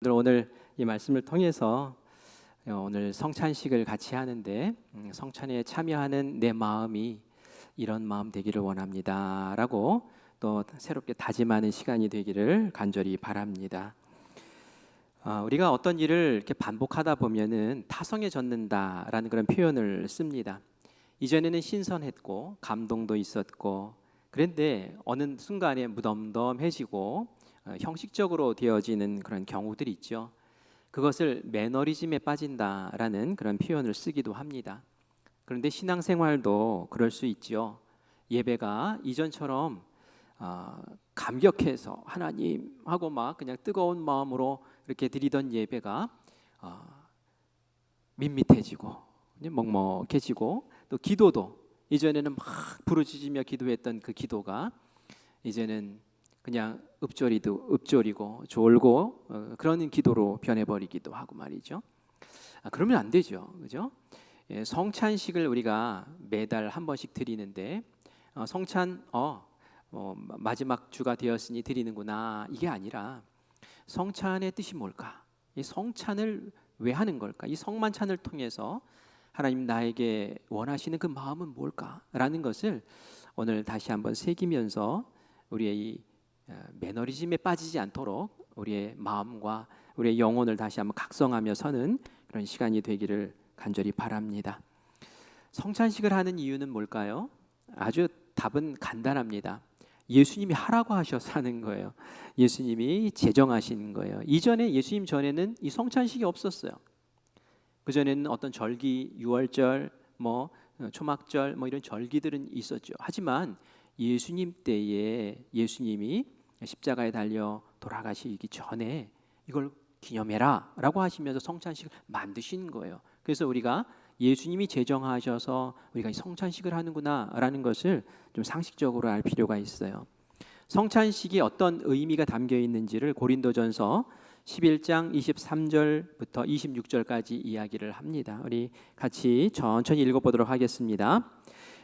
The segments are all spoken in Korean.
오늘 이 말씀을 통해서 오늘 성찬식을 같이 하는데 성찬에 참여하는 내 마음이 이런 마음 되기를 원합니다 라고 또 새롭게 다짐하는 시간이 되기를 간절히 바랍니다. 우리가 어떤 일을 이렇게 반복하다 보면은 타성해졌는다라는 그런 표현을 씁니다. 이전에는 신선했고 감동도 있었고, 그런데 어느 순간에 무덤덤해지고 형식적으로 되어지는 그런 경우들이 있죠. 그것을 매너리즘에 빠진다라는 그런 표현을 쓰기도 합니다. 그런데 신앙생활도 그럴 수 있죠. 예배가 이전처럼 감격해서 하나님하고 막 그냥 뜨거운 마음으로 이렇게 드리던 예배가 밋밋해지고 먹먹해지고, 또 기도도 이전에는 막 부르짖으며 기도했던 그 기도가 이제는 그냥 읊조리고 졸고 그런 기도로 변해버리기도 하고 말이죠. 그러면 안 되죠, 그죠? 성찬식을 우리가 매달 한 번씩 드리는데 성찬 마지막 주가 되었으니 드리는구나, 이게 아니라 성찬의 뜻이 뭘까? 이 성찬을 왜 하는 걸까? 이 성만찬을 통해서 하나님 나에게 원하시는 그 마음은 뭘까라는 것을 오늘 다시 한번 새기면서 우리의 이 매너리즘에 빠지지 않도록 우리의 마음과 우리의 영혼을 다시 한번 각성하며 서는 그런 시간이 되기를 간절히 바랍니다. 성찬식을 하는 이유는 뭘까요? 아주 답은 간단합니다. 예수님이 하라고 하셔서 하는 거예요. 예수님이 제정하신 거예요. 이전에 예수님 전에는 이 성찬식이 없었어요. 그 전에는 어떤 절기, 유월절, 초막절 이런 절기들은 있었죠. 하지만 예수님 때에 예수님이 십자가에 달려 돌아가시기 전에 이걸 기념해라 라고 하시면서 성찬식을 만드신 거예요. 그래서 우리가 예수님이 제정하셔서 우리가 성찬식을 하는구나 라는 것을 좀 상식적으로 알 필요가 있어요. 성찬식이 어떤 의미가 담겨 있는지를 고린도전서 11장 23절부터 26절까지 이야기를 합니다. 우리 같이 천천히 읽어보도록 하겠습니다.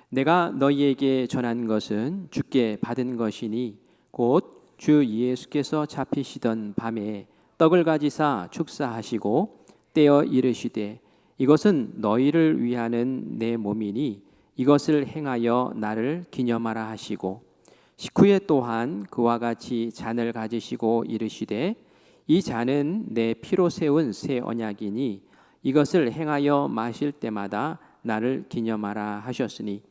내가 너희에게 전한 것은 주께 받은 것이니 곧 주 예수께서 잡히시던 밤에 떡을 가지사 축사하시고 떼어 이르시되 이것은 너희를 위하는 내 몸이니 이것을 행하여 나를 기념하라 하시고, 식후에 또한 그와 같이 잔을 가지시고 이르시되 이 잔은 내 피로 세운 새 언약이니 이것을 행하여 마실 때마다 나를 기념하라 하셨으니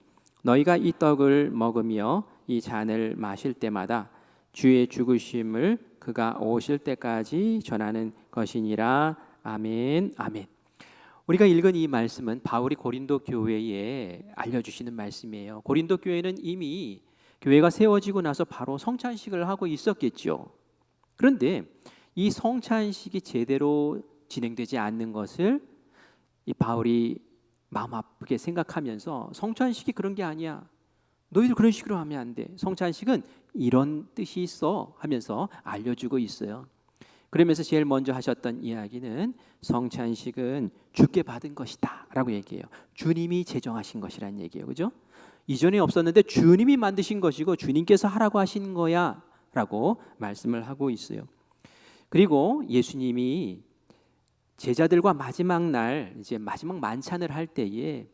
너희가 이 떡을 먹으며 이 잔을 마실 때마다 주의 죽으심을 그가 오실 때까지 전하는 것이니라. 아멘. 아멘. 우리가 읽은 이 말씀은 바울이 고린도 교회에 알려주시는 말씀이에요. 고린도 교회는 이미 교회가 세워지고 나서 바로 성찬식을 하고 있었겠죠. 그런데 이 성찬식이 제대로 진행되지 않는 것을 이 바울이 마음 아프게 생각하면서 성찬식이 그런 게 아니야, 너희들 그런 식으로 하면 안 돼, 성찬식은 이런 뜻이 있어 하면서 알려주고 있어요. 그러면서 제일 먼저 하셨던 이야기는 성찬식은 주께 받은 것이다 라고 얘기해요. 주님이 제정하신 것이라는 얘기예요. 그죠? 이전에 없었는데 주님이 만드신 것이고 주님께서 하라고 하신 거야 라고 말씀을 하고 있어요. 그리고 예수님이 제자들과 마지막 날 이제 마지막 만찬을 할 때에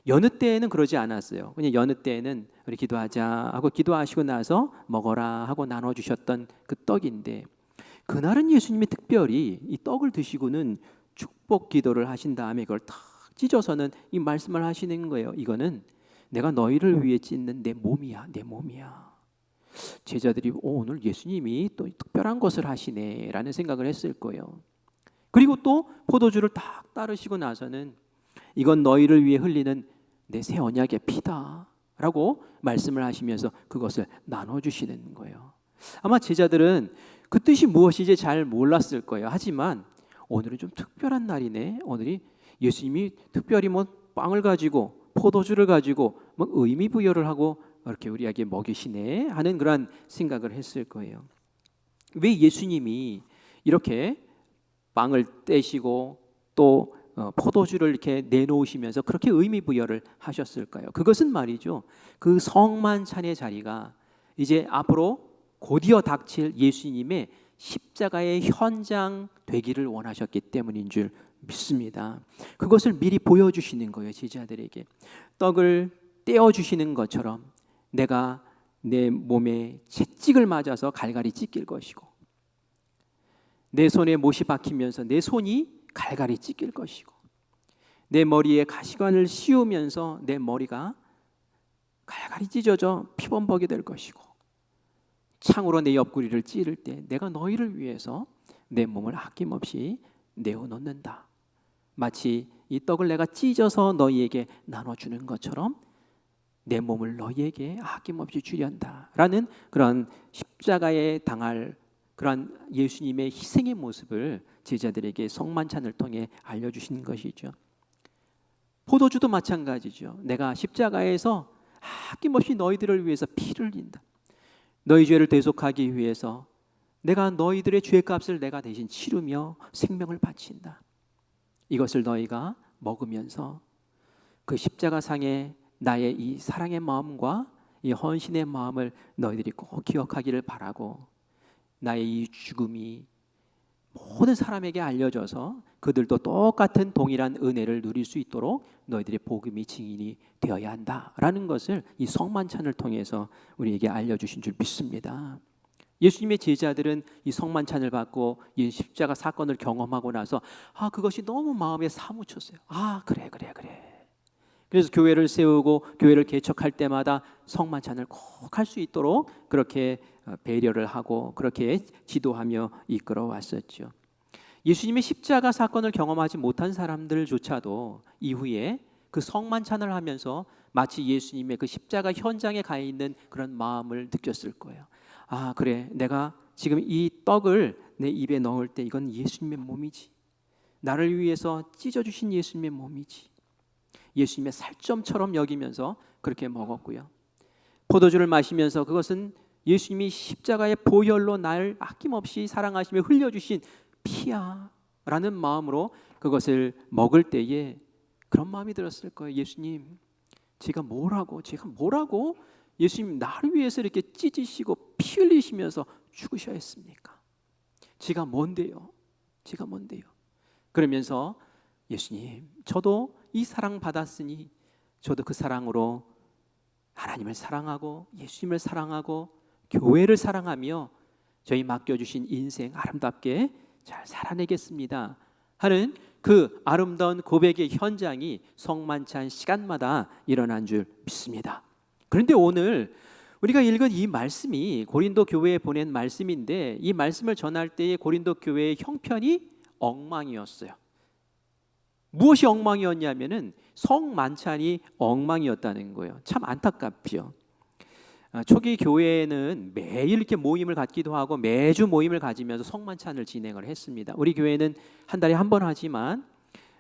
여느 때에는 그러지 않았어요. 그냥 여느 때에는 우리 기도하자 하고 기도하시고 나서 먹어라 하고 나눠주셨던 그 떡인데, 그날은 예수님이 특별히 이 떡을 드시고는 축복 기도를 하신 다음에 그걸 탁 찢어서는 이 말씀을 하시는 거예요. 이거는 내가 너희를 위해 찢는 내 몸이야, 내 몸이야. 제자들이 오늘 예수님이 또 특별한 것을 하시네 라는 생각을 했을 거예요. 그리고 또 포도주를 딱 따르시고 나서는 이건 너희를 위해 흘리는 내 새 언약의 피다 라고 말씀을 하시면서 그것을 나눠주시는 거예요. 아마 제자들은 그 뜻이 무엇인지 잘 몰랐을 거예요. 하지만 오늘은 좀 특별한 날이네, 오늘이 예수님이 특별히 빵을 가지고 포도주를 가지고 의미 부여를 하고 이렇게 우리에게 먹이시네 하는 그런 생각을 했을 거예요. 왜 예수님이 이렇게 빵을 떼시고 또 포도주를 이렇게 내놓으시면서 그렇게 의미 부여를 하셨을까요? 그것은 말이죠, 그 성만찬의 자리가 이제 앞으로 곧이어 닥칠 예수님의 십자가의 현장 되기를 원하셨기 때문인 줄 믿습니다. 그것을 미리 보여주시는 거예요. 제자들에게 떡을 떼어주시는 것처럼 내가 내 몸에 채찍을 맞아서 갈갈이 찢길 것이고, 내 손에 못이 박히면서 내 손이 갈갈이 찢길 것이고, 내 머리에 가시관을 씌우면서 내 머리가 갈갈이 찢어져 피범벅이 될 것이고, 창으로 내 옆구리를 찌를 때 내가 너희를 위해서 내 몸을 아낌없이 내어놓는다. 마치 이 떡을 내가 찢어서 너희에게 나눠주는 것처럼 내 몸을 너희에게 아낌없이 주련다 라는 그런 십자가에 당할 그런 예수님의 희생의 모습을 제자들에게 성만찬을 통해 알려주신 것이죠. 포도주도 마찬가지죠. 내가 십자가에서 아낌없이 너희들을 위해서 피를 흘린다. 너희 죄를 대속하기 위해서 내가 너희들의 죄값을 내가 대신 치르며 생명을 바친다. 이것을 너희가 먹으면서 그 십자가상에 나의 이 사랑의 마음과 이 헌신의 마음을 너희들이 꼭 기억하기를 바라고, 나의 이 죽음이 모든 사람에게 알려져서 그들도 똑같은 동일한 은혜를 누릴 수 있도록 너희들의 복음이 증인이 되어야 한다라는 것을 이 성만찬을 통해서 우리에게 알려주신 줄 믿습니다. 예수님의 제자들은 이 성만찬을 받고 이 십자가 사건을 경험하고 나서 그것이 너무 마음에 사무쳤어요. 그래. 그래서 교회를 세우고 교회를 개척할 때마다 성만찬을 꼭 할 수 있도록 그렇게 배려를 하고 그렇게 지도하며 이끌어 왔었죠. 예수님의 십자가 사건을 경험하지 못한 사람들조차도 이후에 그 성만찬을 하면서 마치 예수님의 그 십자가 현장에 가 있는 그런 마음을 느꼈을 거예요. 그래, 내가 지금 이 떡을 내 입에 넣을 때 이건 예수님의 몸이지, 나를 위해서 찢어주신 예수님의 몸이지, 예수님의 살점처럼 여기면서 그렇게 먹었고요. 포도주를 마시면서 그것은 예수님이 십자가의 보혈로 나를 아낌없이 사랑하시며 흘려주신 피야 라는 마음으로 그것을 먹을 때에 그런 마음이 들었을 거예요. 예수님, 제가 뭐라고 예수님 나를 위해서 이렇게 찢으시고 피 흘리시면서 죽으셔야 했습니까? 제가 뭔데요? 그러면서 예수님, 저도 이 사랑 받았으니 저도 그 사랑으로 하나님을 사랑하고 예수님을 사랑하고 교회를 사랑하며 저희 맡겨주신 인생 아름답게 잘 살아내겠습니다 하는 그 아름다운 고백의 현장이 성만찬 시간마다 일어난 줄 믿습니다. 그런데 오늘 우리가 읽은 이 말씀이 고린도 교회에 보낸 말씀인데, 이 말씀을 전할 때의 고린도 교회의 형편이 엉망이었어요. 무엇이 엉망이었냐면은 성만찬이 엉망이었다는 거예요. 참 안타깝죠. 초기 교회는 매일 이렇게 모임을 갖기도 하고 매주 모임을 가지면서 성만찬을 진행을 했습니다. 우리 교회는 한 달에 한 번 하지만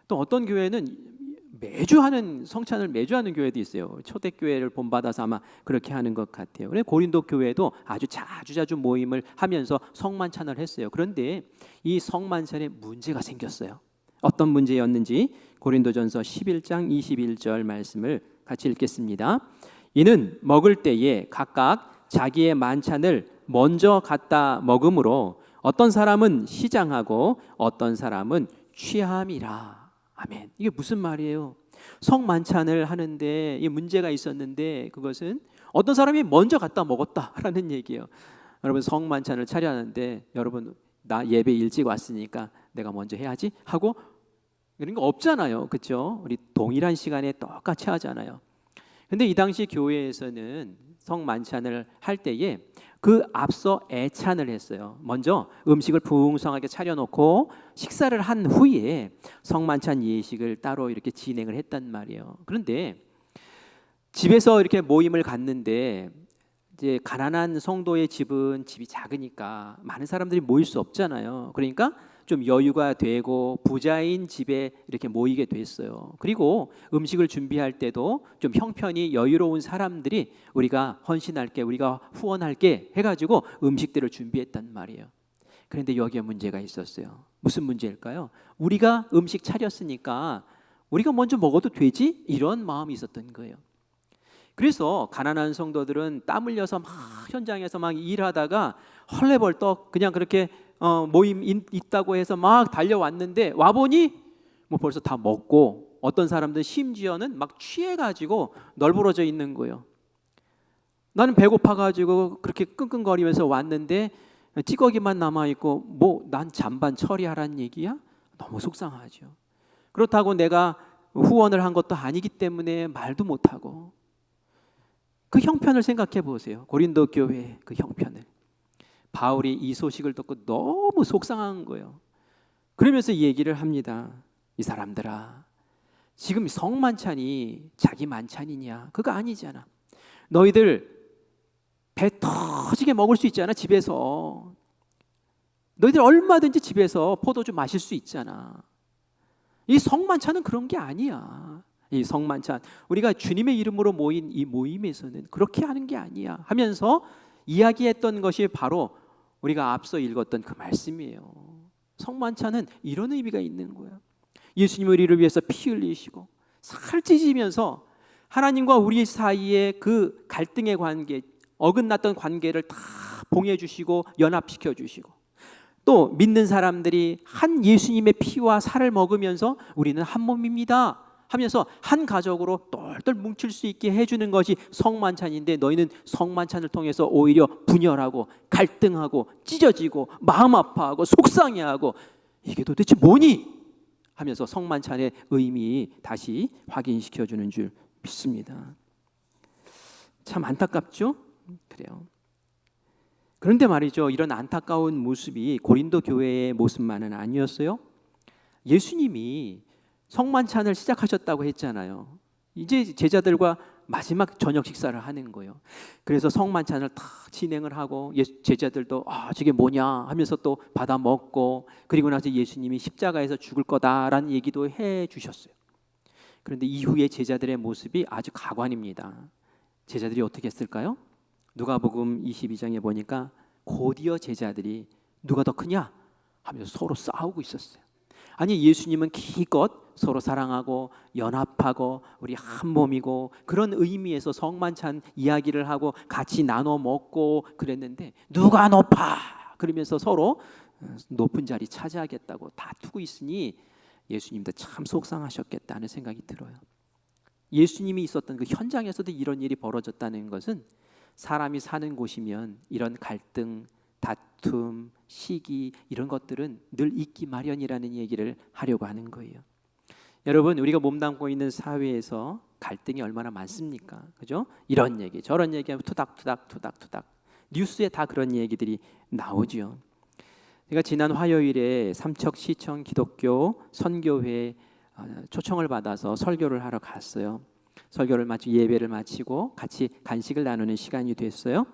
또 어떤 교회는 매주 하는 성찬을 매주 하는 교회도 있어요. 초대교회를 본받아서 아마 그렇게 하는 것 같아요. 그래서 고린도 교회도 아주 자주 모임을 하면서 성만찬을 했어요. 그런데 이 성만찬에 문제가 생겼어요. 어떤 문제였는지 고린도전서 11장 21절 말씀을 같이 읽겠습니다. 이는 먹을 때에 각각 자기의 만찬을 먼저 갖다 먹음으로 어떤 사람은 시장하고 어떤 사람은 취함이라. 아멘. 이게 무슨 말이에요? 성만찬을 하는데 이 문제가 있었는데 그것은 어떤 사람이 먼저 갖다 먹었다라는 얘기예요. 여러분, 성만찬을 차려하는데 여러분, 나 예배 일찍 왔으니까 내가 먼저 해야지 하고 이런 거 없잖아요. 그렇죠? 우리 동일한 시간에 똑같이 하잖아요. 근데 이 당시 교회에서는 성만찬을 할 때에 그 앞서 애찬을 했어요. 먼저 음식을 풍성하게 차려놓고 식사를 한 후에 성만찬 예식을 따로 이렇게 진행을 했단 말이에요. 그런데 집에서 이렇게 모임을 갔는데 이제 가난한 성도의 집은 집이 작으니까 많은 사람들이 모일 수 없잖아요. 그러니까 좀 여유가 되고 부자인 집에 이렇게 모이게 됐어요. 그리고 음식을 준비할 때도 좀 형편이 여유로운 사람들이 우리가 헌신할게, 우리가 후원할게 해가지고 음식들을 준비했단 말이에요. 그런데 여기에 문제가 있었어요. 무슨 문제일까요? 우리가 음식 차렸으니까 우리가 먼저 먹어도 되지? 이런 마음이 있었던 거예요. 그래서 가난한 성도들은 땀 흘려서 막 현장에서 막 일하다가 헐레벌떡 그냥 그렇게 모임 있다고 해서 막 달려왔는데 와보니 뭐 벌써 다 먹고 어떤 사람들은 심지어는 막 취해가지고 널브러져 있는 거예요. 나는 배고파가지고 그렇게 끙끙거리면서 왔는데 찌꺼기만 남아있고 뭐 난 잔반 처리하라는 얘기야? 너무 속상하죠. 그렇다고 내가 후원을 한 것도 아니기 때문에 말도 못하고 그 형편을 생각해 보세요. 고린도 교회의 그 형편을. 바울이 이 소식을 듣고 너무 속상한 거예요. 그러면서 이 얘기를 합니다. 이 사람들아, 지금 성만찬이 자기 만찬이냐? 그거 아니잖아. 너희들 배 터지게 먹을 수 있잖아, 집에서. 너희들 얼마든지 집에서 포도주 마실 수 있잖아. 이 성만찬은 그런 게 아니야. 이 성만찬, 우리가 주님의 이름으로 모인 이 모임에서는 그렇게 하는 게 아니야 하면서 이야기했던 것이 바로 우리가 앞서 읽었던 그 말씀이에요. 성만찬은 이런 의미가 있는 거예요. 예수님 우리를 위해서 피 흘리시고 살 찢으면서 하나님과 우리 사이의 그 갈등의 관계, 어긋났던 관계를 다 봉해 주시고 연합시켜 주시고, 또 믿는 사람들이 한 예수님의 피와 살을 먹으면서 우리는 한 몸입니다 하면서 한 가족으로 똘똘 뭉칠 수 있게 해주는 것이 성만찬인데, 너희는 성만찬을 통해서 오히려 분열하고 갈등하고 찢어지고 마음 아파하고 속상해하고 이게 도대체 뭐니? 하면서 성만찬의 의미 다시 확인시켜주는 줄 믿습니다. 참 안타깝죠? 그래요. 그런데 말이죠, 이런 안타까운 모습이 고린도 교회의 모습만은 아니었어요. 예수님이 성만찬을 시작하셨다고 했잖아요. 이제 제자들과 마지막 저녁 식사를 하는 거예요. 그래서 성만찬을 다 진행을 하고 제자들도 저게 뭐냐 하면서 또 받아 먹고, 그리고 나서 예수님이 십자가에서 죽을 거다라는 얘기도 해 주셨어요. 그런데 이후에 제자들의 모습이 아주 가관입니다. 제자들이 어떻게 했을까요? 누가복음 22장에 보니까 곧이어 제자들이 누가 더 크냐 하면서 서로 싸우고 있었어요. 아니, 예수님은 기껏 서로 사랑하고 연합하고 우리 한 몸이고 그런 의미에서 성만찬 이야기를 하고 같이 나눠 먹고 그랬는데 누가 높아 그러면서 서로 높은 자리 차지하겠다고 다투고 있으니 예수님도 참 속상하셨겠다는 생각이 들어요. 예수님이 있었던 그 현장에서도 이런 일이 벌어졌다는 것은 사람이 사는 곳이면 이런 갈등, 다툼, 시기 이런 것들은 늘 있기 마련이라는 얘기를 하려고 하는 거예요. 여러분, 우리가 몸담고 있는 사회에서 갈등이 얼마나 많습니까? 그죠? 이런 얘기 저런 얘기하면 투닥투닥 뉴스에 다 그런 얘기들이 나오죠. 제가 지난 화요일에 삼척시청 기독교 선교회 초청을 받아서 설교를 하러 갔어요. 설교를 마치고 예배를 마치고 같이 간식을 나누는 시간이 됐어요.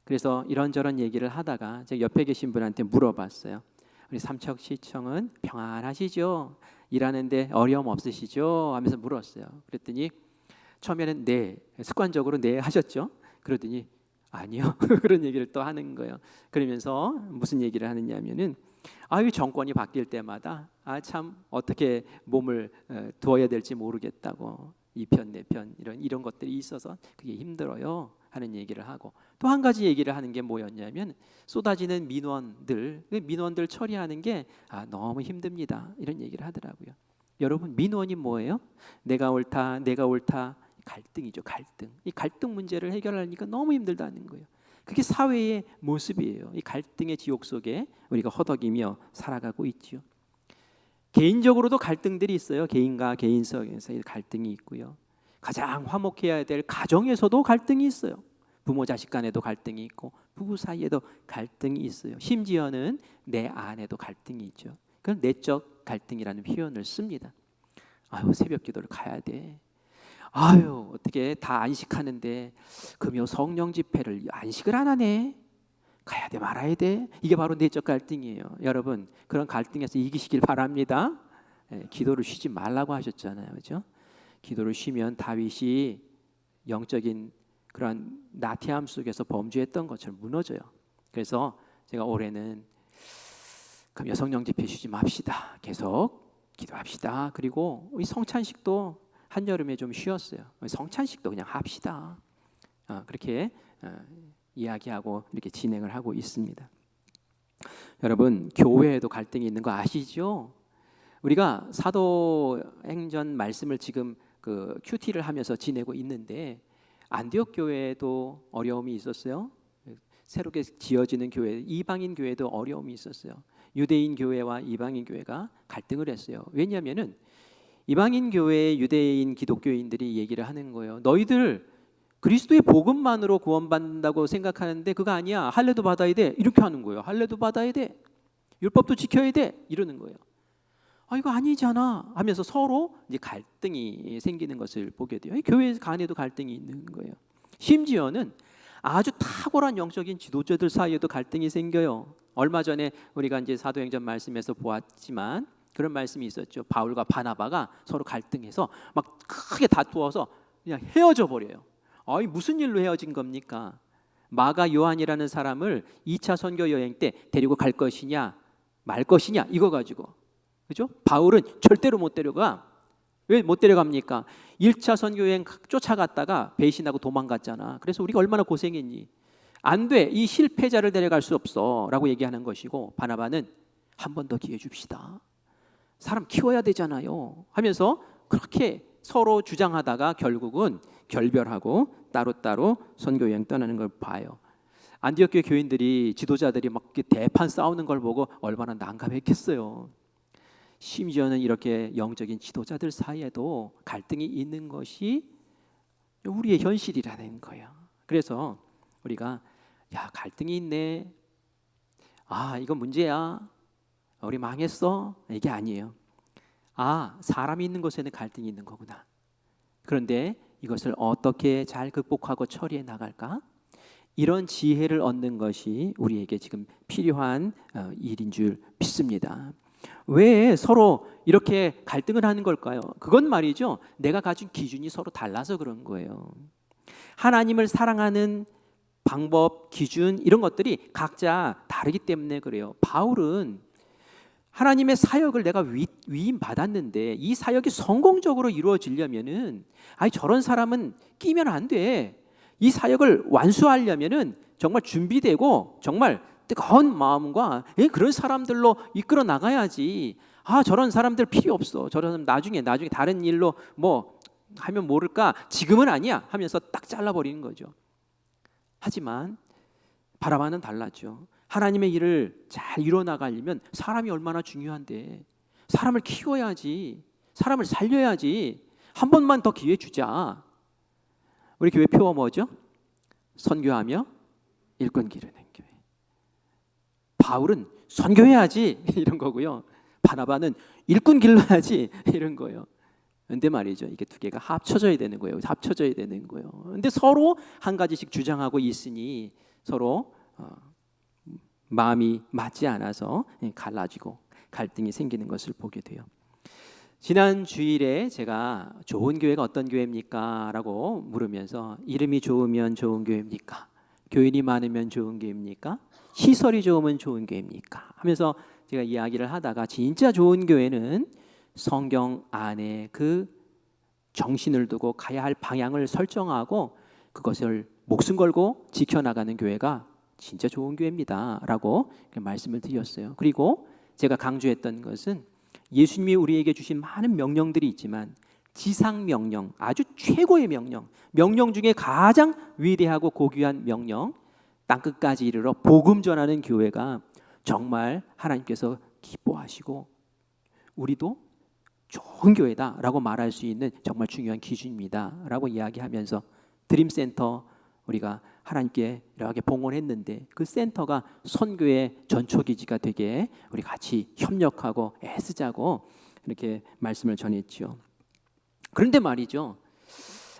그래서 이런저런 얘기를 하다가 제가 옆에 계신 분한테 물어봤어요. 우리 삼척시청은 평안하시죠? 일하는데 어려움 없으시죠? 하면서 물었어요. 그랬더니 처음에는 네, 습관적으로 네 하셨죠? 그러더니 아니요. 그런 얘기를 또 하는 거예요. 그러면서 무슨 얘기를 하느냐면은 정권이 바뀔 때마다 참 어떻게 몸을 두어야 될지 모르겠다고, 이 편 내 편 이런 것들이 있어서 그게 힘들어요 하는 얘기를 하고, 또 한 가지 얘기를 하는 게 뭐였냐면 쏟아지는 민원들 처리하는 게 너무 힘듭니다 이런 얘기를 하더라고요. 여러분, 민원이 뭐예요? 내가 옳다 갈등이죠. 갈등. 이 갈등 문제를 해결하니까 너무 힘들다는 거예요. 그게 사회의 모습이에요. 이 갈등의 지옥 속에 우리가 허덕이며 살아가고 있죠. 개인적으로도 갈등들이 있어요. 개인과 개인 사이에서 갈등이 있고요. 가장 화목해야 될 가정에서도 갈등이 있어요. 부모 자식 간에도 갈등이 있고 부부 사이에도 갈등이 있어요. 심지어는 내 안에도 갈등이 있죠. 그건 내적 갈등이라는 표현을 씁니다. 새벽 기도를 가야 돼. 어떻게 다 안식하는데 금요 성령 집회를 안식을 안 하네. 가야 돼 말아야 돼. 이게 바로 내적 갈등이에요. 여러분, 그런 갈등에서 이기시길 바랍니다. 기도를 쉬지 말라고 하셨잖아요. 그렇죠? 기도를 쉬면 다윗이 영적인 그런 나태함 속에서 범죄했던 것처럼 무너져요. 그래서 제가 올해는 금요 성령 집회 쉬지 맙시다. 계속 기도합시다. 그리고 이 성찬식도 한여름에 좀 쉬었어요. 성찬식도 그냥 합시다. 그렇게 이야기하고 이렇게 진행을 하고 있습니다. 여러분, 교회에도 갈등이 있는 거 아시죠? 우리가 사도행전 말씀을 지금 그 큐티를 하면서 지내고 있는데 안디옥 교회에도 어려움이 있었어요. 새롭게 지어지는 교회, 이방인 교회도 어려움이 있었어요. 유대인 교회와 이방인 교회가 갈등을 했어요. 왜냐하면은 이방인 교회, 유대인 기독교인들이 얘기를 하는 거예요. 너희들 그리스도의 복음만으로 구원받는다고 생각하는데 그거 아니야. 할례도 받아야 돼. 이렇게 하는 거예요. 할례도 받아야 돼. 율법도 지켜야 돼. 이러는 거예요. 아, 이거 아니잖아 하면서 서로 이제 갈등이 생기는 것을 보게 돼요. 교회 간에도 갈등이 있는 거예요. 심지어는 아주 탁월한 영적인 지도자들 사이에도 갈등이 생겨요. 얼마 전에 우리가 이제 사도행전 말씀에서 보았지만 그런 말씀이 있었죠. 바울과 바나바가 서로 갈등해서 막 크게 다투어서 그냥 헤어져 버려요. 아이, 무슨 일로 헤어진 겁니까? 마가 요한이라는 사람을 2차 선교 여행 때 데리고 갈 것이냐 말 것이냐 이거 가지고, 그죠? 바울은 절대로 못 데려가. 왜 못 데려갑니까? 1차 선교 여행 쫓아갔다가 배신하고 도망갔잖아. 그래서 우리가 얼마나 고생했니? 안 돼. 이 실패자를 데려갈 수 없어 라고 얘기하는 것이고, 바나바는 한 번 더 기회 줍시다. 사람 키워야 되잖아요 하면서 그렇게 서로 주장하다가 결국은 결별하고 따로따로 선교여행 떠나는 걸 봐요. 안디옥 교회 교인들이, 지도자들이 막 대판 싸우는 걸 보고 얼마나 난감했겠어요. 심지어는 이렇게 영적인 지도자들 사이에도 갈등이 있는 것이 우리의 현실이라는 거예요. 그래서 우리가 야, 갈등이 있네, 아, 이거 문제야, 우리 망했어, 이게 아니에요. 아, 사람이 있는 곳에는 갈등이 있는 거구나. 그런데 이것을 어떻게 잘 극복하고 처리해 나갈까? 이런 지혜를 얻는 것이 우리에게 지금 필요한 일인 줄 믿습니다. 왜 서로 이렇게 갈등을 하는 걸까요? 그건 말이죠, 내가 가진 기준이 서로 달라서 그런 거예요. 하나님을 사랑하는 방법, 기준, 이런 것들이 각자 다르기 때문에 그래요. 바울은 하나님의 사역을 내가 위임 받았는데 이 사역이 성공적으로 이루어지려면은, 아니, 저런 사람은 끼면 안 돼. 이 사역을 완수하려면은 정말 준비되고 정말 뜨거운 마음과 그런 사람들로 이끌어 나가야지. 아, 저런 사람들 필요 없어. 저런 나중에 다른 일로 뭐 하면 모를까, 지금은 아니야 하면서 딱 잘라버리는 거죠. 하지만 바라바는 달랐죠. 하나님의 일을 잘 이뤄나가려면 사람이 얼마나 중요한데, 사람을 키워야지, 사람을 살려야지. 한 번만 더 기회 주자. 우리 교회 표어 뭐죠? 선교하며 일꾼 기르는 교회. 바울은 선교해야지 이런 거고요, 바나바는 일꾼 길러야지 이런 거예요. 근데 말이죠, 이게 두 개가 합쳐져야 되는 거예요. 합쳐져야 되는 거예요. 근데 서로 한 가지씩 주장하고 있으니 서로 마음이 맞지 않아서 갈라지고 갈등이 생기는 것을 보게 돼요. 지난 주일에 제가 좋은 교회가 어떤 교회입니까? 라고 물으면서, 이름이 좋으면 좋은 교회입니까? 교인이 많으면 좋은 교회입니까? 시설이 좋으면 좋은 교회입니까? 하면서 제가 이야기를 하다가, 진짜 좋은 교회는 성경 안에 그 정신을 두고 가야 할 방향을 설정하고 그것을 목숨 걸고 지켜나가는 교회가 진짜 좋은 교회입니다 라고 말씀을 드렸어요. 그리고 제가 강조했던 것은, 예수님이 우리에게 주신 많은 명령들이 있지만 지상 명령, 아주 최고의 명령 중에 가장 위대하고 고귀한 명령, 땅끝까지 이르러 복음 전하는 교회가 정말 하나님께서 기뻐하시고 우리도 좋은 교회다라고 말할 수 있는 정말 중요한 기준입니다라고 이야기하면서, 드림센터 우리가 하나님께 이렇게 봉헌했는데 그 센터가 선교의 전초기지가 되게 우리 같이 협력하고 애쓰자고 이렇게 말씀을 전했죠. 그런데 말이죠,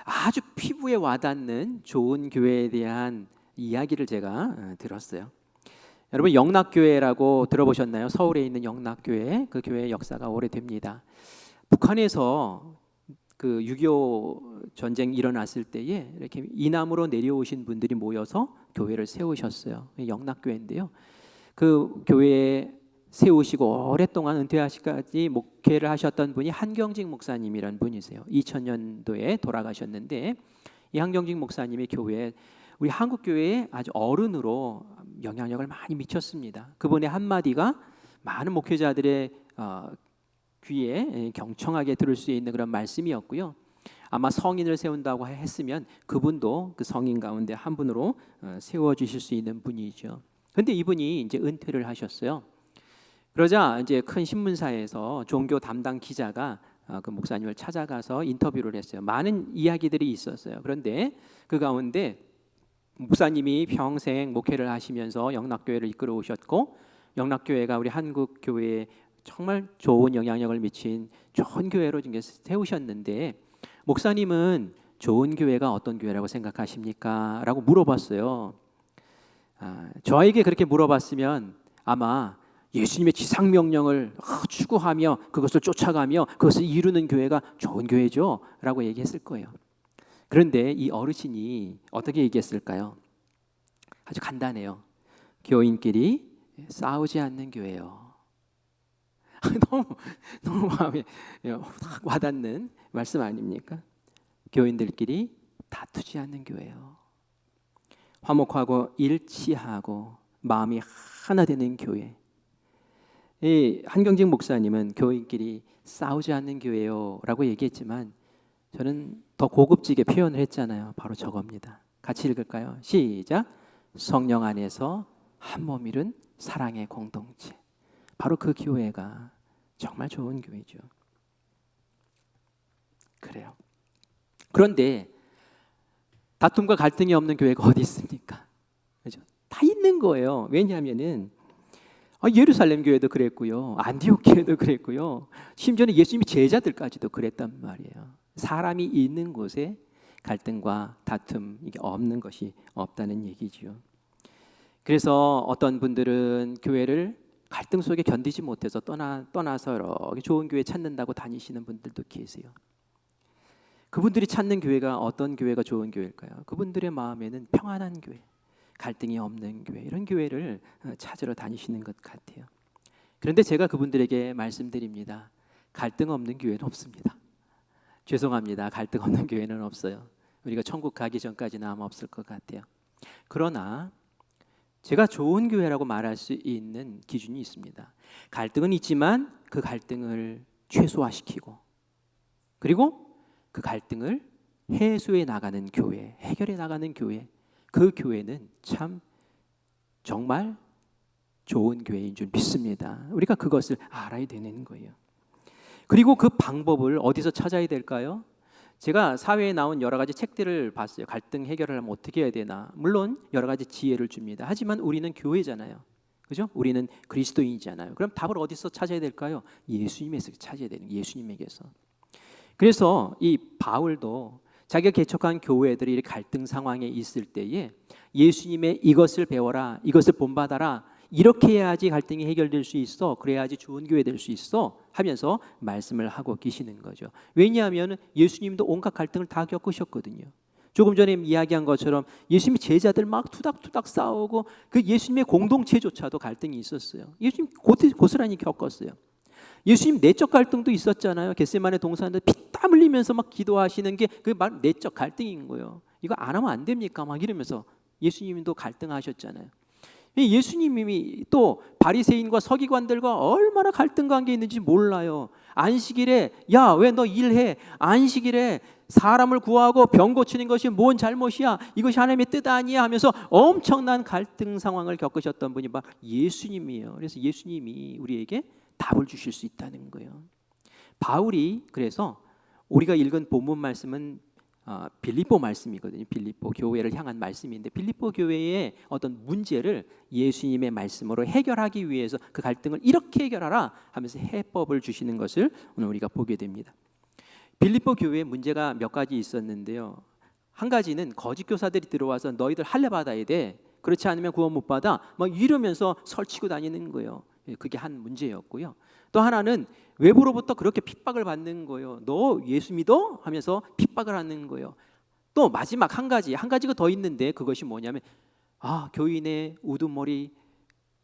아주 피부에 와닿는 좋은 교회에 대한 이야기를 제가 들었어요. 여러분, 영락교회라고 들어보셨나요? 서울에 있는 영락교회, 그 교회의 역사가 오래됩니다. 북한에서 그 6.25 전쟁 일어났을 때에 이렇게 이남으로 내려오신 분들이 모여서 교회를 세우셨어요. 영락교회인데요, 그 교회에 세우시고 오랫동안 은퇴하시까지 목회를 하셨던 분이 한경직 목사님이라는 분이세요. 2000년도에 돌아가셨는데, 이 한경직 목사님의 교회에 우리 한국 교회에 아주 어른으로 영향력을 많이 미쳤습니다. 그분의 한마디가 많은 목회자들의 귀에 경청하게 들을 수 있는 그런 말씀이었고요. 아마 성인을 세운다고 했으면 그분도 그 성인 가운데 한 분으로 세워주실 수 있는 분이죠. 그런데 이분이 이제 은퇴를 하셨어요. 그러자 이제 큰 신문사에서 종교 담당 기자가 그 목사님을 찾아가서 인터뷰를 했어요. 많은 이야기들이 있었어요. 그런데 그 가운데 목사님이 평생 목회를 하시면서 영락교회를 이끌어 오셨고, 영락교회가 우리 한국 교회에 정말 좋은 영향력을 미친 좋은 교회로 세우셨는데, 목사님은 좋은 교회가 어떤 교회라고 생각하십니까? 라고 물어봤어요. 저에게 그렇게 물어봤으면 아마 예수님의 지상명령을 추구하며 그것을 쫓아가며 그것을 이루는 교회가 좋은 교회죠 라고 얘기했을 거예요. 그런데 이 어르신이 어떻게 얘기했을까요? 아주 간단해요. 교인끼리 싸우지 않는 교회요. 너무 마음에 확 와닿는 말씀 아닙니까? 교인들끼리 다투지 않는 교회요. 화목하고 일치하고 마음이 하나 되는 교회. 이 한경직 목사님은 교인끼리 싸우지 않는 교회요라고 얘기했지만 저는 더 고급지게 표현을 했잖아요. 바로 저겁니다. 같이 읽을까요? 시작. 성령 안에서 한 몸 이룬 사랑의 공동체. 바로 그 교회가 정말 좋은 교회죠. 그래요. 그런데 다툼과 갈등이 없는 교회가 어디 있습니까? 그렇죠? 다 있는 거예요. 왜냐하면은 예루살렘 교회도 그랬고요, 안디옥 교회도 그랬고요, 심지어는 예수님의 제자들까지도 그랬단 말이에요. 사람이 있는 곳에 갈등과 다툼 이게 없는 것이 없다는 얘기죠. 그래서 어떤 분들은 교회를 갈등 속에 견디지 못해서 떠나서 여러 좋은 교회 찾는다고 다니시는 분들도 계세요. 그분들이 찾는 교회가 어떤 교회가 좋은 교회일까요? 그분들의 마음에는 평안한 교회, 갈등이 없는 교회, 이런 교회를 찾으러 다니시는 것 같아요. 그런데 제가 그분들에게 말씀드립니다. 갈등 없는 교회는 없습니다. 죄송합니다. 갈등 없는 교회는 없어요. 우리가 천국 가기 전까지는 아마 없을 것 같아요. 그러나 제가 좋은 교회라고 말할 수 있는 기준이 있습니다. 갈등은 있지만 그 갈등을 최소화시키고, 그리고 그 갈등을 해소해 나가는 교회, 해결해 나가는 교회, 그 교회는 참 정말 좋은 교회인 줄 믿습니다. 우리가 그것을 알아야 되는 거예요. 그리고 그 방법을 어디서 찾아야 될까요? 제가 사회에 나온 여러 가지 책들을 봤어요. 갈등 해결을 하면 어떻게 해야 되나. 물론 여러 가지 지혜를 줍니다. 하지만 우리는 교회잖아요. 그죠? 우리는 그리스도인이잖아요. 그럼 답을 어디서 찾아야 될까요? 예수님에서 찾아야 되는 거예요. 예수님에게서. 그래서 이 바울도 자기가 개척한 교회들이 이렇게 갈등 상황에 있을 때에 예수님의 이것을 배워라, 이것을 본받아라, 이렇게 해야지 갈등이 해결될 수 있어, 그래야지 좋은 교회 될 수 있어 하면서 말씀을 하고 계시는 거죠. 왜냐하면 예수님도 온갖 갈등을 다 겪으셨거든요. 조금 전에 이야기한 것처럼 예수님의 제자들 막 투닥투닥 싸우고 그 예수님의 공동체조차도 갈등이 있었어요. 예수님 고스란히 겪었어요. 예수님 내적 갈등도 있었잖아요. 겟세마네 동산에서 피땀 흘리면서 막 기도하시는 게 그 말 내적 갈등인 거예요. 이거 안 하면 안 됩니까? 막 이러면서 예수님도 갈등하셨잖아요. 예수님이 또 바리새인과 서기관들과 얼마나 갈등 관계에 있는지 몰라요. 안식일에 야, 왜 너 일해? 안식일에 사람을 구하고 병 고치는 것이 뭔 잘못이야? 이것이 하나님의 뜻 아니야? 하면서 엄청난 갈등 상황을 겪으셨던 분이 바로 예수님이에요. 그래서 예수님이 우리에게 답을 주실 수 있다는 거예요. 바울이 그래서 우리가 읽은 본문 말씀은 빌립보 말씀이거든요. 빌립보 교회를 향한 말씀인데 빌립보 교회의 어떤 문제를 예수님의 말씀으로 해결하기 위해서 그 갈등을 이렇게 해결하라 하면서 해법을 주시는 것을 오늘 우리가 보게 됩니다. 빌립보 교회에 문제가 몇 가지 있었는데요. 한 가지는 거짓 교사들이 들어와서 너희들 할례 받아야 돼, 그렇지 않으면 구원 못 받아, 막 이러면서 설치고 다니는 거예요. 그게 한 문제였고요. 또 하나는 외부로부터 그렇게 핍박을 받는 거예요. 너 예수 믿어? 하면서 핍박을 하는 거예요. 또 마지막 한 가지가 더 있는데 그것이 뭐냐면 교인의 우두머리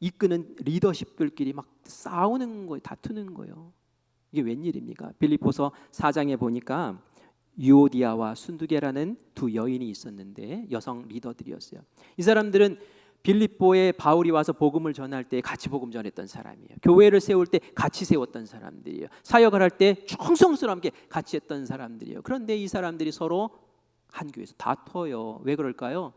이끄는 리더십들끼리 막 싸우는 거예요. 다투는 거예요. 이게 웬일입니까? 빌립보서 4장에 보니까 유오디아와 순두계라는 두 여인이 있었는데 여성 리더들이었어요. 이 사람들은 빌립보에 바울이 와서 복음을 전할 때 같이 복음 전했던 사람이에요. 교회를 세울 때 같이 세웠던 사람들이에요. 사역을 할 때 충성스럽게 같이 했던 사람들이에요. 그런데 이 사람들이 서로 한 교회에서 다퉈요. 왜 그럴까요?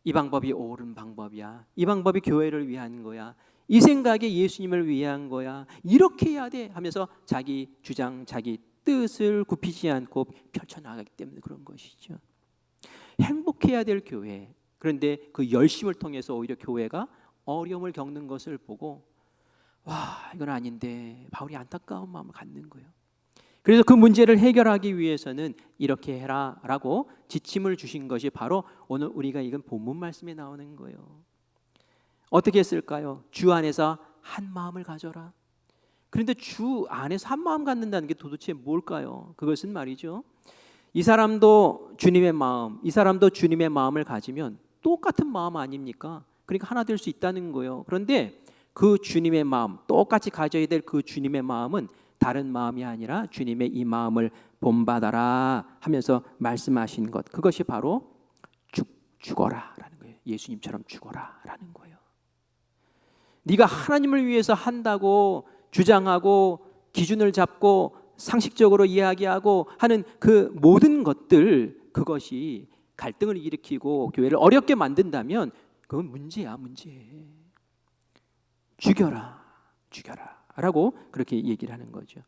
이 방법이 옳은 방법이야. 이 방법이 교회를 위한 거야. 이 생각이 예수님을 위한 거야. 이렇게 해야 돼 하면서 자기 주장, 자기 뜻을 굽히지 않고 펼쳐나가기 때문에 그런 것이죠. 행복해야 될 교회. 그런데 그 열심을 통해서 오히려 교회가 어려움을 겪는 것을 보고 와, 이건 아닌데 바울이 안타까운 마음을 갖는 거예요. 그래서 그 문제를 해결하기 위해서는 이렇게 해라라고 지침을 주신 것이 바로 오늘 우리가 읽은 본문 말씀에 나오는 거예요. 어떻게 했을까요? 주 안에서 한 마음을 가져라. 그런데 주 안에서 한 마음 갖는다는 게 도대체 뭘까요? 그것은 말이죠, 이 사람도 주님의 마음, 이 사람도 주님의 마음을 가지면 똑같은 마음 아닙니까? 그러니까 하나 될 수 있다는 거예요. 그런데 그 주님의 마음, 똑같이 가져야 될 그 주님의 마음은 다른 마음이 아니라 주님의 이 마음을 본받아라 하면서 말씀하신 것, 그것이 바로 죽어라라는 거예요. 예수님처럼 죽어라라는 거예요. 네가 하나님을 위해서 한다고 주장하고 기준을 잡고 상식적으로 이야기하고 하는 그 모든 것들, 그것이 갈등을 일으키고 교회를 어렵게 만든다면 그건 문제야, 문제. 죽여라, 죽여라 라고 그렇게 얘기를 하는 거죠.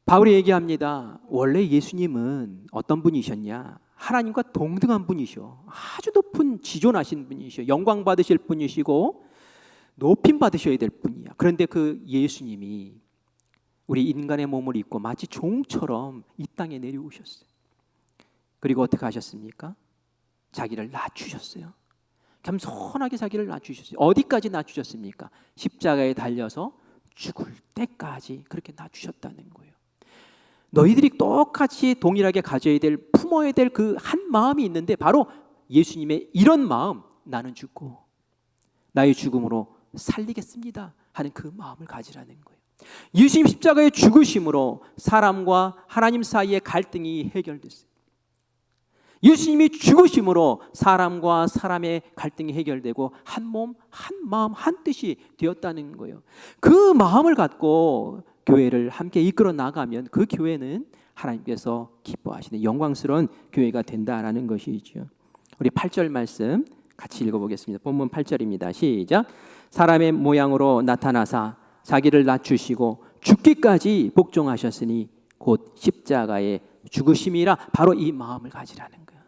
바울이 얘기합니다. 원래 예수님은 어떤 분이셨냐? 하나님과 동등한 분이셔. 아주 높은 지존하신 분이셔. 영광 받으실 분이시고 높임 받으셔야 될 분이야. 그런데 그 예수님이 우리 인간의 몸을 입고 마치 종처럼 이 땅에 내려오셨어요. 그리고 어떻게 하셨습니까? 자기를 낮추셨어요. 겸손하게 자기를 낮추셨어요. 어디까지 낮추셨습니까? 십자가에 달려서 죽을 때까지 그렇게 낮추셨다는 거예요. 너희들이 똑같이 동일하게 가져야 될, 품어야 될 그 한 마음이 있는데 바로 예수님의 이런 마음, 나는 죽고 나의 죽음으로 살리겠습니다 하는 그 마음을 가지라는 거예요. 예수님 십자가의 죽으심으로 사람과 하나님 사이의 갈등이 해결됐어요. 예수님이 죽으심으로 사람과 사람의 갈등이 해결되고 한 몸, 한 마음, 한 뜻이 되었다는 거예요. 그 마음을 갖고 교회를 함께 이끌어 나가면 그 교회는 하나님께서 기뻐하시는 영광스러운 교회가 된다라는 것이죠. 우리 8절 말씀 같이 읽어보겠습니다. 본문 8절입니다. 시작. 사람의 모양으로 나타나사 자기를 낮추시고 죽기까지 복종하셨으니 곧 십자가의 죽으심이라. 바로 이 마음을 가지라는 거예요.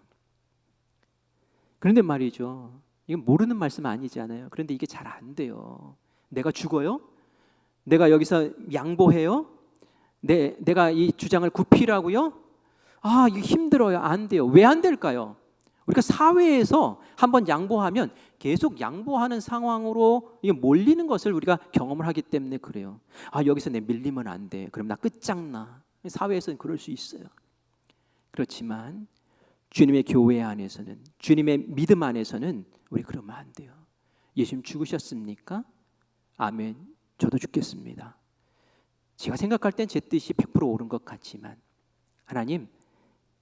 그런데 말이죠, 이건 모르는 말씀 아니잖아요. 그런데 이게 잘 안 돼요. 내가 죽어요? 내가 여기서 양보해요? 내가 이 주장을 굽히라고요? 아, 이거 힘들어요. 안 돼요. 왜 안 될까요? 우리가 사회에서 한번 양보하면 계속 양보하는 상황으로 몰리는 것을 우리가 경험을 하기 때문에 그래요. 아, 여기서 내 밀리면 안 돼. 그럼 나 끝장나. 사회에서는 그럴 수 있어요. 그렇지만 주님의 교회 안에서는, 주님의 믿음 안에서는 우리 그러면 안 돼요. 예수님 죽으셨습니까? 아멘. 저도 죽겠습니다. 제가 생각할 땐 제 뜻이 100% 옳은 것 같지만 하나님,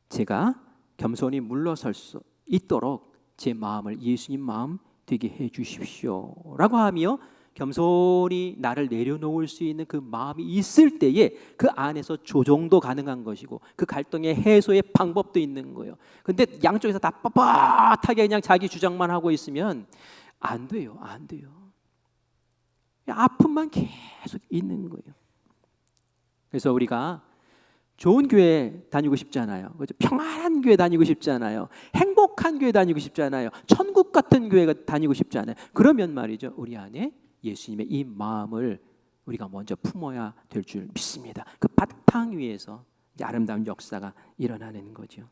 제가 겸손히 물러설 수 있도록 제 마음을 예수님 마음 되게 해 주십시오 라고 하며 겸손히 나를 내려놓을 수 있는 그 마음이 있을 때에 그 안에서 조정도 가능한 것이고 그 갈등의 해소의 방법도 있는 거예요. 근데 양쪽에서 다 빳빳하게 그냥 자기 주장만 하고 있으면 안 돼요. 안 돼요. 아픔만 계속 있는 거예요. 그래서 우리가 좋은 교회 다니고 싶잖아요. 그렇죠? 평안한 교회 다니고 싶잖아요. 행복한 교회 다니고 싶잖아요. 천국 같은 교회가 다니고 싶잖아요. 그러면 말이죠, 우리 안에 예수님의 이 마음을 우리가 먼저 품어야 될 줄 믿습니다. 그 바탕 위에서 이제 아름다운 역사가 일어나는 거죠.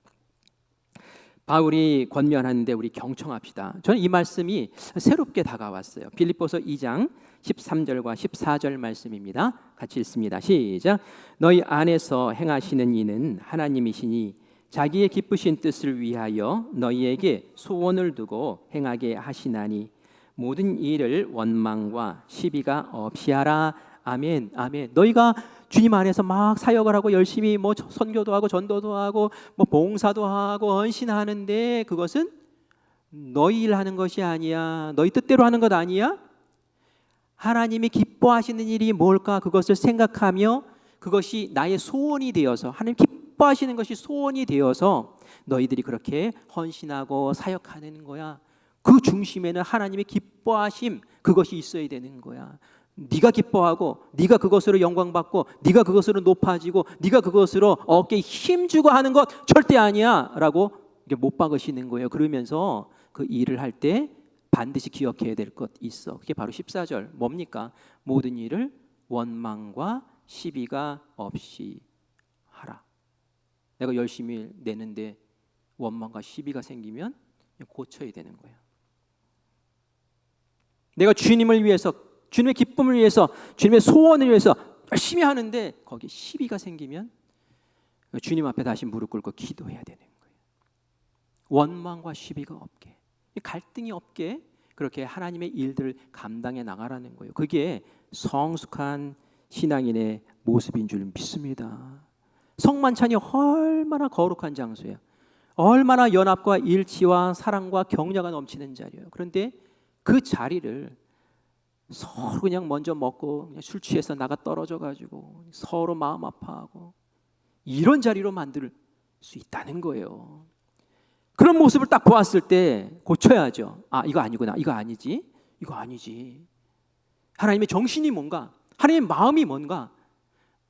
바울이 권면하는데 우리 경청합시다. 저는 이 말씀이 새롭게 다가왔어요. 빌립보서 2장 13절과 14절 말씀입니다. 같이 읽습니다. 시작. 너희 안에서 행하시는 이는 하나님이시니 자기의 기쁘신 뜻을 위하여 너희에게 소원을 두고 행하게 하시나니 모든 일을 원망과 시비가 없이 하라. 아멘. 아멘. 너희가 주님 안에서 막 사역을 하고 열심히 뭐 선교도 하고 전도도 하고 뭐 봉사도 하고 헌신하는데 그것은 너희 일하는 것이 아니야. 너희 뜻대로 하는 것 아니야. 하나님이 기뻐하시는 일이 뭘까? 그것을 생각하며 그것이 나의 소원이 되어서, 하나님 기뻐하시는 것이 소원이 되어서 너희들이 그렇게 헌신하고 사역하는 거야. 그 중심에는 하나님의 기뻐하심, 그것이 있어야 되는 거야. 네가 기뻐하고 네가 그것으로 영광받고 네가 그것으로 높아지고 네가 그것으로 어깨에 힘주고 하는 것 절대 아니야 라고 못 박으시는 거예요. 그러면서 그 일을 할 때 반드시 기억해야 될 것 있어. 그게 바로 14절 뭡니까? 모든 일을 원망과 시비가 없이 하라. 내가 열심히 내는데 원망과 시비가 생기면 고쳐야 되는 거예요. 내가 주님을 위해서, 주님의 기쁨을 위해서, 주님의 소원을 위해서 열심히 하는데 거기 시비가 생기면 주님 앞에 다시 무릎 꿇고 기도해야 되는 거예요. 원망과 시비가 없게, 갈등이 없게 그렇게 하나님의 일들을 감당해 나가라는 거예요. 그게 성숙한 신앙인의 모습인 줄 믿습니다. 성만찬이 얼마나 거룩한 장소예요. 얼마나 연합과 일치와 사랑과 격려가 넘치는 자리예요. 그런데 그 자리를 서로 그냥 먼저 먹고 그냥 술 취해서 나가 떨어져 가지고 서로 마음 아파하고 이런 자리로 만들 수 있다는 거예요. 그런 모습을 딱 보았을 때 고쳐야죠. 아, 이거 아니구나. 이거 아니지. 이거 아니지. 하나님의 정신이 뭔가, 하나님의 마음이 뭔가,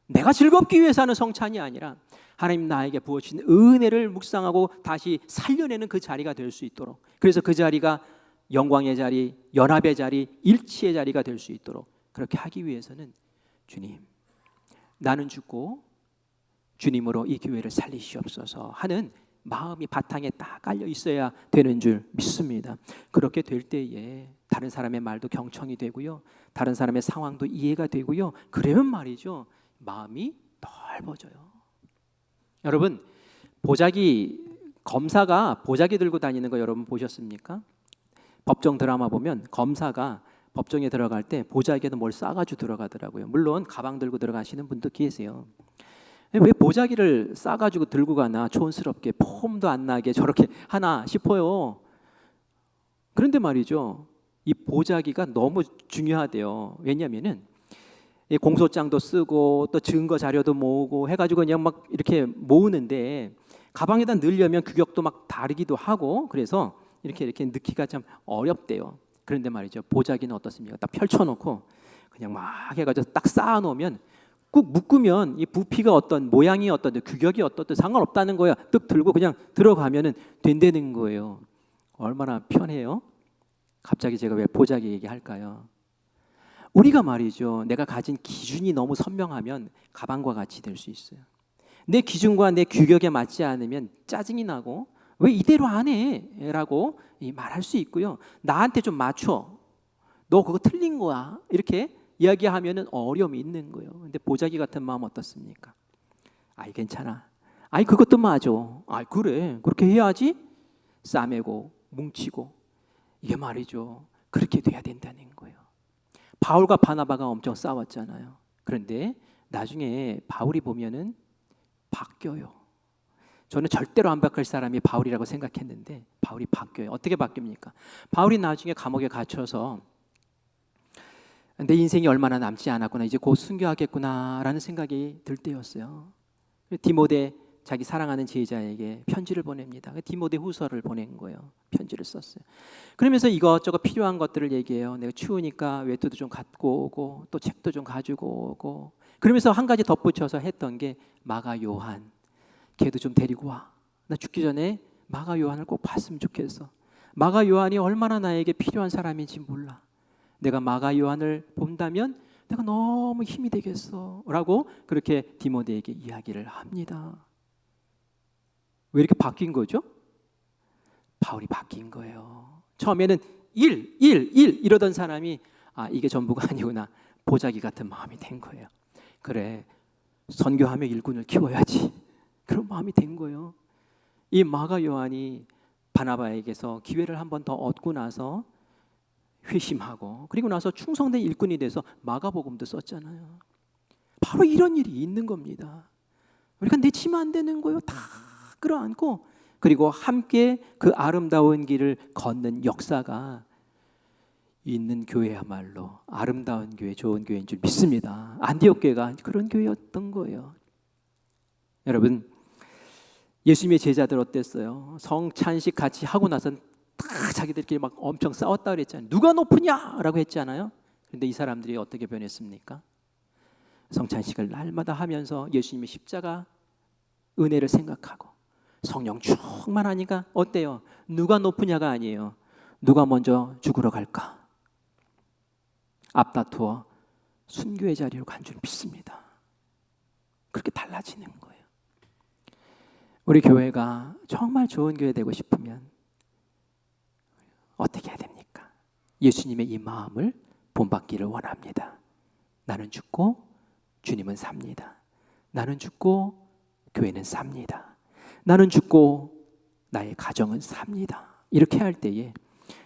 내가 즐겁기 위해서 하는 성찬이 아니라 하나님 나에게 부어주신 은혜를 묵상하고 다시 살려내는 그 자리가 될 수 있도록, 그래서 그 자리가 영광의 자리, 연합의 자리, 일치의 자리가 될 수 있도록 그렇게 하기 위해서는 주님, 나는 죽고 주님으로 이 교회를 살리시옵소서 하는 마음이 바탕에 딱 깔려 있어야 되는 줄 믿습니다. 그렇게 될 때에 다른 사람의 말도 경청이 되고요, 다른 사람의 상황도 이해가 되고요, 그러면 말이죠, 마음이 넓어져요. 여러분, 검사가 보자기 들고 다니는 거 여러분 보셨습니까? 법정 드라마 보면 검사가 법정에 들어갈 때 보자기에도 뭘 싸가지고 들어가더라고요. 물론 가방 들고 들어가시는 분도 계세요. 왜 보자기를 싸가지고 들고 가나, 촌스럽게 폼도 안 나게 저렇게 하나 싶어요. 그런데 말이죠, 이 보자기가 너무 중요하대요. 왜냐하면은 공소장도 쓰고 또 증거 자료도 모으고 해가지고 그냥 막 이렇게 모으는데 가방에다 넣으려면 규격도 막 다르기도 하고 그래서 이렇게 넣기가 참 어렵대요. 그런데 말이죠, 보자기는 어떻습니까? 딱 펼쳐놓고 그냥 막 해가지고 딱 쌓아놓으면 꾹 묶으면 이 부피가 어떤, 모양이 어떤, 규격이 어떤 상관없다는 거야. 뜩 들고 그냥 들어가면은 된다는 거예요. 얼마나 편해요? 갑자기 제가 왜 보자기 얘기할까요? 우리가 말이죠, 내가 가진 기준이 너무 선명하면 가방과 같이 될 수 있어요. 내 기준과 내 규격에 맞지 않으면 짜증이 나고 왜 이대로 안 해? 라고 말할 수 있고요. 나한테 좀 맞춰. 너 그거 틀린 거야. 이렇게 이야기하면은 어려움이 있는 거예요. 근데 보자기 같은 마음 어떻습니까? 아이 괜찮아. 아이 그것도 맞아. 아이 그래. 그렇게 해야지. 싸매고 뭉치고 이게 말이죠, 그렇게 돼야 된다는 거예요. 바울과 바나바가 엄청 싸웠잖아요. 그런데 나중에 바울이 보면은 바뀌어요. 저는 절대로 안 바뀔 사람이 바울이라고 생각했는데 바울이 바뀌어요. 어떻게 바뀝니까? 바울이 나중에 감옥에 갇혀서 내 인생이 얼마나 남지 않았구나, 이제 곧 순교하겠구나라는 생각이 들 때였어요. 디모데, 자기 사랑하는 제자에게 편지를 보냅니다. 디모데 후서를 보낸 거예요. 편지를 썼어요. 그러면서 이것저것 필요한 것들을 얘기해요. 내가 추우니까 외투도 좀 갖고 오고 또 책도 좀 가지고 오고, 그러면서 한 가지 덧붙여서 했던 게 마가 요한, 걔도 좀 데리고 와. 나 죽기 전에 마가 요한을 꼭 봤으면 좋겠어. 마가 요한이 얼마나 나에게 필요한 사람인지 몰라. 내가 마가 요한을 본다면 내가 너무 힘이 되겠어 라고 그렇게 디모데에게 이야기를 합니다. 왜 이렇게 바뀐 거죠? 바울이 바뀐 거예요. 처음에는 일 이러던 사람이 아, 이게 전부가 아니구나, 보자기 같은 마음이 된 거예요. 그래, 선교하며 일꾼을 키워야지, 그런 마음이 된 거예요. 이 마가 요한이 바나바에게서 기회를 한 번 더 얻고 나서 회심하고 그리고 나서 충성된 일꾼이 돼서 마가복음도 썼잖아요. 바로 이런 일이 있는 겁니다. 우리가 내치면 안 되는 거예요. 다 끌어안고 그리고 함께 그 아름다운 길을 걷는 역사가 있는 교회야말로 아름다운 교회, 좋은 교회인 줄 믿습니다. 안디옥 교회가 그런 교회였던 거예요. 여러분, 예수님의 제자들 어땠어요? 성찬식 같이 하고 나서 다 자기들끼리 막 엄청 싸웠다 그랬잖아요. 누가 높으냐라고 했잖아요. 그런데 이 사람들이 어떻게 변했습니까? 성찬식을 날마다 하면서 예수님의 십자가 은혜를 생각하고 성령 충만하니까 어때요? 누가 높으냐가 아니에요. 누가 먼저 죽으러 갈까? 앞다투어 순교의 자리로 간 줄 믿습니다. 그렇게 달라지는 거예요. 우리 교회가 정말 좋은 교회 되고 싶으면 어떻게 해야 됩니까? 예수님의 이 마음을 본받기를 원합니다. 나는 죽고 주님은 삽니다. 나는 죽고 교회는 삽니다. 나는 죽고 나의 가정은 삽니다. 이렇게 할 때에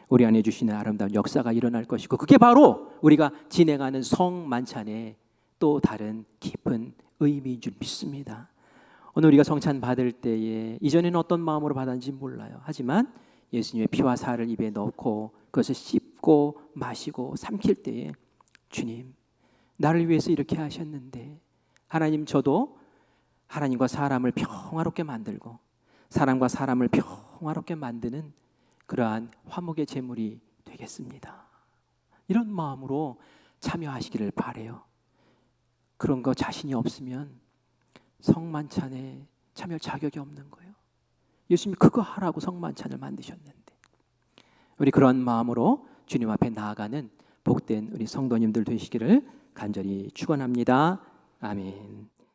우리 안에 주시는 아름다운 역사가 일어날 것이고 그게 바로 우리가 진행하는 성만찬의 또 다른 깊은 의미인 줄 믿습니다. 오늘 우리가 성찬 받을 때에 이전에는 어떤 마음으로 받았는지 몰라요. 하지만 예수님의 피와 살을 입에 넣고 그것을 씹고 마시고 삼킬 때에 주님, 나를 위해서 이렇게 하셨는데 하나님, 저도 하나님과 사람을 평화롭게 만들고 사람과 사람을 평화롭게 만드는 그러한 화목의 제물이 되겠습니다. 이런 마음으로 참여하시기를 바라요. 그런 거 자신이 없으면 성만찬에 참여할 자격이 없는 거예요. 예수님이 그거 하라고 성만찬을 만드셨는데 우리 그런 마음으로 주님 앞에 나아가는 복된 우리 성도님들 되시기를 간절히 축원합니다. 아멘.